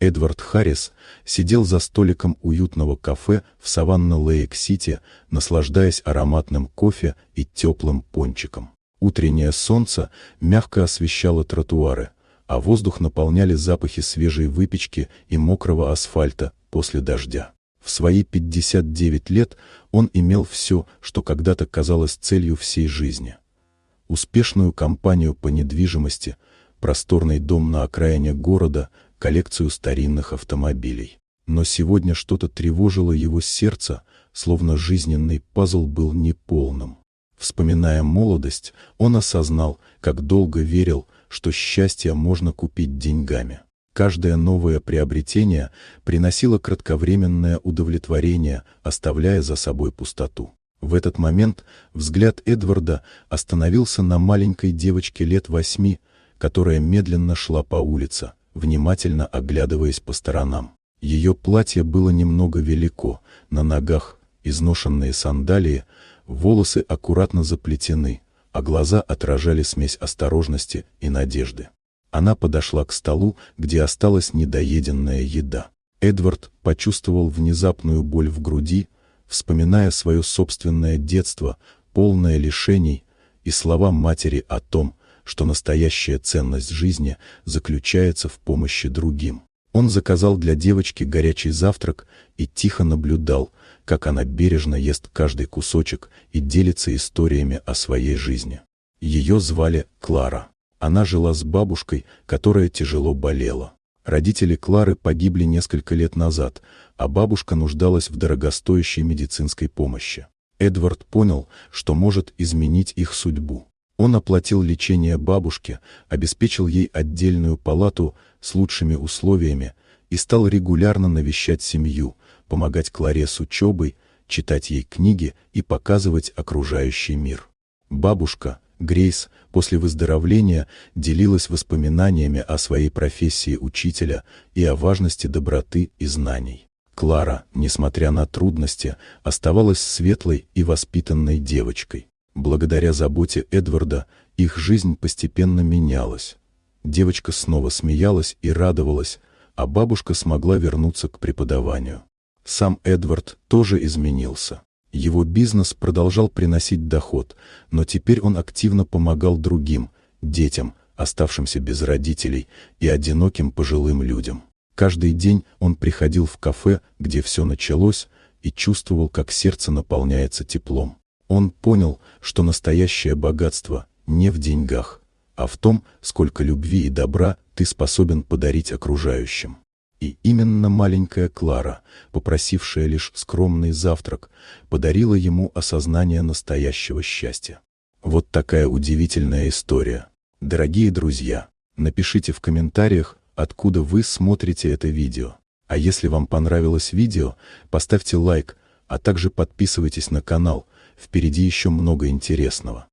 Эдвард Харрис сидел за столиком уютного кафе в Саванна-Лейк-Сити, наслаждаясь ароматным кофе и теплым пончиком. Утреннее солнце мягко освещало тротуары, а воздух наполняли запахи свежей выпечки и мокрого асфальта после дождя. В свои 59 лет он имел все, что когда-то казалось целью всей жизни. Успешную компанию по недвижимости, просторный дом на окраине города, коллекцию старинных автомобилей. Но сегодня что-то тревожило его сердце, словно жизненный пазл был неполным. Вспоминая молодость, он осознал, как долго верил, что счастье можно купить деньгами. Каждое новое приобретение приносило кратковременное удовлетворение, оставляя за собой пустоту. В этот момент взгляд Эдварда остановился на маленькой девочке лет 8, которая медленно шла по улице, внимательно оглядываясь по сторонам. Ее платье было немного велико, на ногах изношенные сандалии, волосы аккуратно заплетены, а глаза отражали смесь осторожности и надежды. Она подошла к столу, где осталась недоеденная еда. Эдвард почувствовал внезапную боль в груди, вспоминая свое собственное детство, полное лишений, и слова матери о том, что настоящая ценность жизни заключается в помощи другим. Он заказал для девочки горячий завтрак и тихо наблюдал, как она бережно ест каждый кусочек и делится историями о своей жизни. Ее звали Клара. Она жила с бабушкой, которая тяжело болела. Родители Клары погибли несколько лет назад, а бабушка нуждалась в дорогостоящей медицинской помощи. Эдвард понял, что может изменить их судьбу. Он оплатил лечение бабушки, обеспечил ей отдельную палату с лучшими условиями и стал регулярно навещать семью, помогать Кларе с учебой, читать ей книги и показывать окружающий мир. Бабушка, Грейс, после выздоровления делилась воспоминаниями о своей профессии учителя и о важности доброты и знаний. Клара, несмотря на трудности, оставалась светлой и воспитанной девочкой. Благодаря заботе Эдварда их жизнь постепенно менялась. Девочка снова смеялась и радовалась, а бабушка смогла вернуться к преподаванию. Сам Эдвард тоже изменился. Его бизнес продолжал приносить доход, но теперь он активно помогал другим, детям, оставшимся без родителей, и одиноким пожилым людям. Каждый день он приходил в кафе, где все началось, и чувствовал, как сердце наполняется теплом. Он понял, что настоящее богатство не в деньгах, а в том, сколько любви и добра ты способен подарить окружающим. И именно маленькая Клара, попросившая лишь скромный завтрак, подарила ему осознание настоящего счастья. Вот такая удивительная история. Дорогие друзья, напишите в комментариях, откуда вы смотрите это видео. А если вам понравилось видео, поставьте лайк, а также подписывайтесь на канал, впереди еще много интересного.